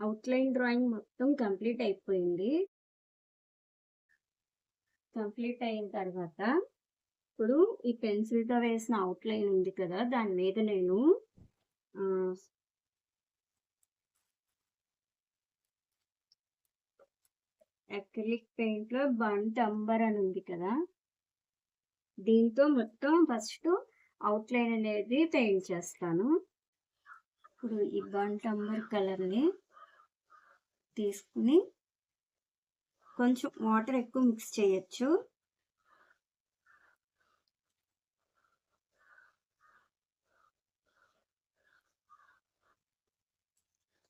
Outline drawing మొత్తం complete అయిపోయింది. Complete అయిన తర్వాత ఇప్పుడు ఈ పెన్సిల్‌తో వేసిన అవుట్‌లైన్ ఉంది కదా! దాని మీద నేను ఆహ్, అక్రిలిక్ పెయింట్‌లో బర్న్ట్ అంబర్ అని ఉంది కదా! దీంతో మొత్తం ఫస్ట్ అవుట్‌లైన్ అనేది పెయింట్ చేస్తాను. ఇప్పుడు ఈ బర్న్ట్ అంబర్ కలర్‌ని తీసుకొని కొంచెం వాటర్ ఎక్కువ మిక్స్ చేయొచ్చు.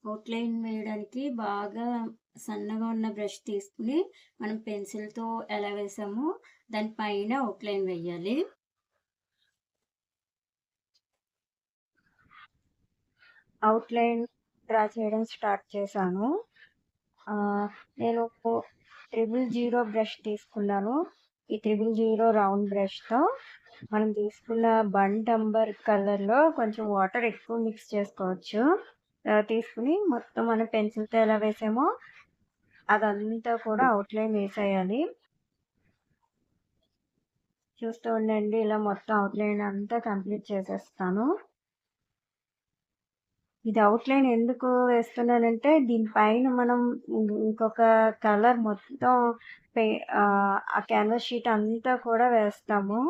అవుట్‌లైన్ వేయడానికి బాగా సన్నగా ఉన్న బ్రష్ తీసుకొని మనం పెన్సిల్‌తో ఎలా వేసామో దాని పైన అవుట్‌లైన్ వేయాలి. అవుట్‌లైన్ డ్రా చేయడం స్టార్ట్ చేశాను. నేను 000 బ్రష్ తీసుకున్నాను. ఈ 000 రౌండ్ బ్రష్‌తో మనం తీసుకున్న బర్న్ట్ అంబర్ కలర్‌లో కొంచెం వాటర్ ఎక్కువ మిక్స్ చేసుకోవచ్చు. తీసుకొని మొత్తం మనం పెన్సిల్‌తో ఎలా వేసామో అదంతా కూడా అవుట్‌లైన్ వేసేయాలి. చూస్తూ ఉండండి, ఇలా మొత్తం అవుట్‌లైన్ అంతా కంప్లీట్ చేసేస్తాను. ఇది అవుట్‌లైన్ ఎందుకు వేస్తున్నానంటే దీనిపైన మనం ఇంకొక కలర్ మొత్తం ఆ క్యాన్వాస్ షీట్ అంతా కూడా వేస్తాము.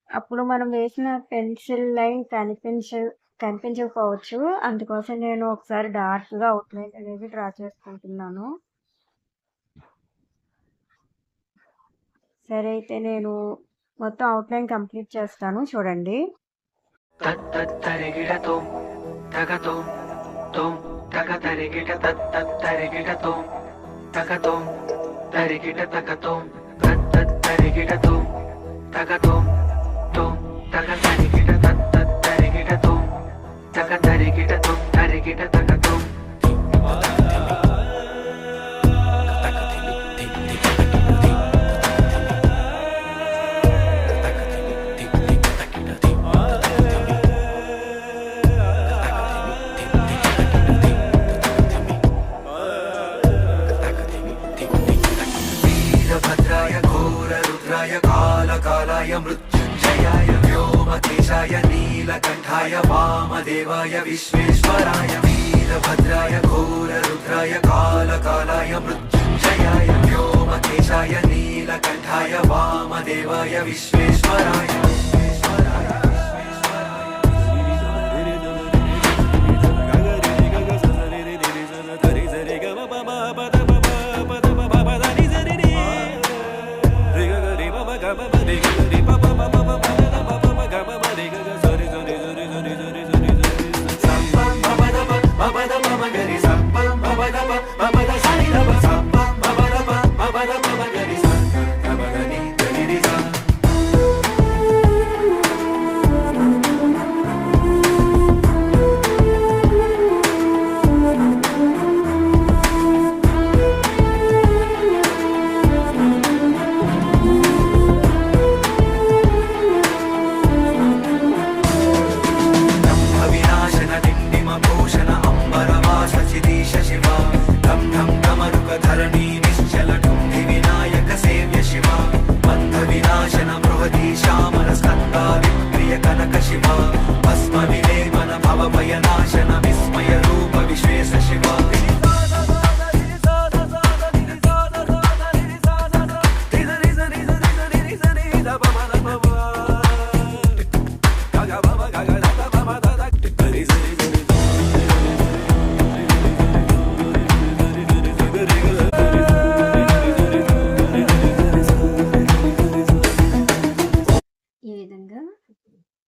అప్పుడు మనం వేసిన పెన్సిల్ లైన్ కనిపించకపోవచ్చు. అందుకోసం నేను ఒకసారి డార్క్‌గా అవుట్‌లైన్ అనేది డ్రా చేసుకుంటున్నాను. సరే, అయితే నేను మొత్తం అవుట్‌లైన్ కంప్లీట్ చేస్తాను, చూడండి. वीरभद्राय घोररुद्राय कालकालाय मृत्युञ्जयाय व्योमकेशाय नीलकण्ठाय वामदेवाय विश्वेश्वराय वीरभद्राय घोररुद्राय कालकालाय मृत्युञ्जयाय व्योमकेशाय नीलकण्ठाय वामदेवाय विश्वेश्वराय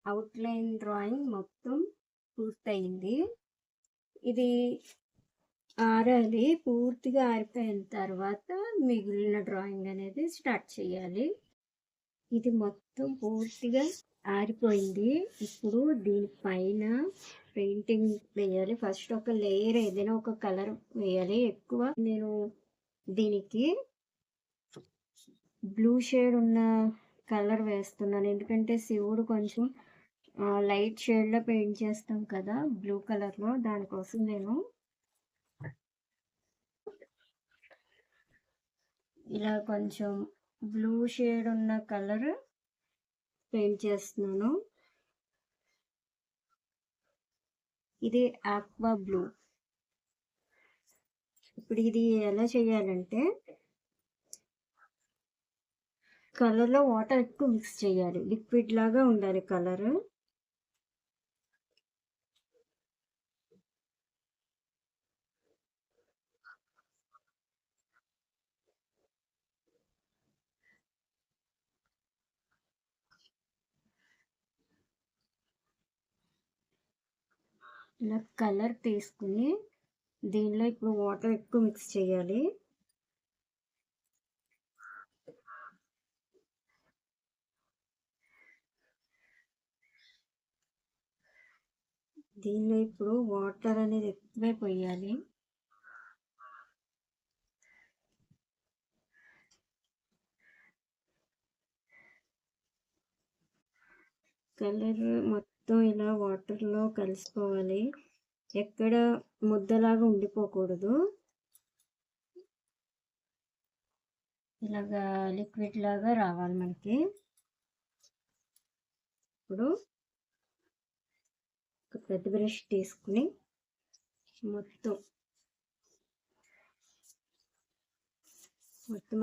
అవుట్‌లైన్ డ్రాయింగ్ మొత్తం పూర్తయింది. ఇది ఆరాలి. పూర్తిగా ఆరిపోయిన తర్వాత మిగిలిన డ్రాయింగ్ అనేది స్టార్ట్ చేయాలి. ఇది మొత్తం పూర్తిగా ఆరిపోయింది. ఇప్పుడు దీనిపైన పెయింటింగ్ వేయాలి. ఫస్ట్ ఒక లేయర్ ఏదైనా ఒక కలర్ వేయాలి. ఎక్కువ నేను దీనికి బ్లూ షేడ్ ఉన్న కలర్ వేస్తున్నాను. ఎందుకంటే శివుడు కొంచెం లైట్ షేడ్‌లో పెయింట్ చేస్తాం కదా బ్లూ కలర్‌లో, దానికోసం నేను ఇలా కొంచెం బ్లూ షేడ్ ఉన్న కలర్ పెయింట్ చేస్తున్నాను. ఇది ఆక్వా బ్లూ. ఇప్పుడు ఇది ఎలా చేయాలంటే కలర్లో వాటర్ ఎక్కువ మిక్స్ చేయాలి, లిక్విడ్ లాగా ఉండాలి కలర్. ఇలా కలర్ తీసుకుని దీనిలో ఇప్పుడు వాటర్ ఎక్కువ మిక్స్ చేయాలి. దీనిలో ఇప్పుడు వాటర్ అనేది ఎక్కువే పోయాలి. కలర్ మొత్తం ఇలా వాటర్లో కలిసిపోవాలి, ఎక్కడ ముద్దలాగా ఉండిపోకూడదు. ఇలాగా లిక్విడ్ లాగా రావాలి మనకి. ఇప్పుడు ఒక పెద్ద బ్రష్ తీసుకుని మొత్తం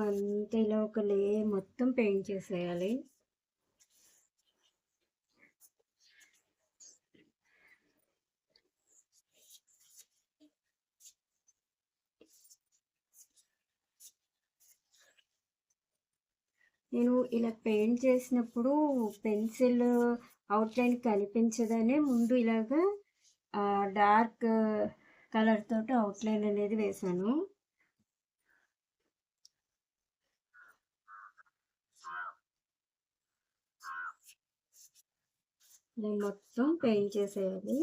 అంతా ఇలా ఒక లేయర్ మొత్తం పెయింట్ చేసేయాలి. నేను ఇలా పెయింట్ చేసినప్పుడు పెన్సిల్ అవుట్లైన్ కనిపించదనే ముందు ఇలాగా డార్క్ కలర్ తోటి అవుట్లైన్ అనేది వేసాను. నేను మొత్తం పెయింట్ చేసేయాలి.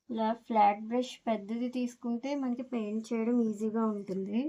ఇలా ఫ్లాట్ బ్రష్ పెద్దది తీసుకుంటే మనకి పెయింట్ చేయడం ఈజీగా ఉంటుంది.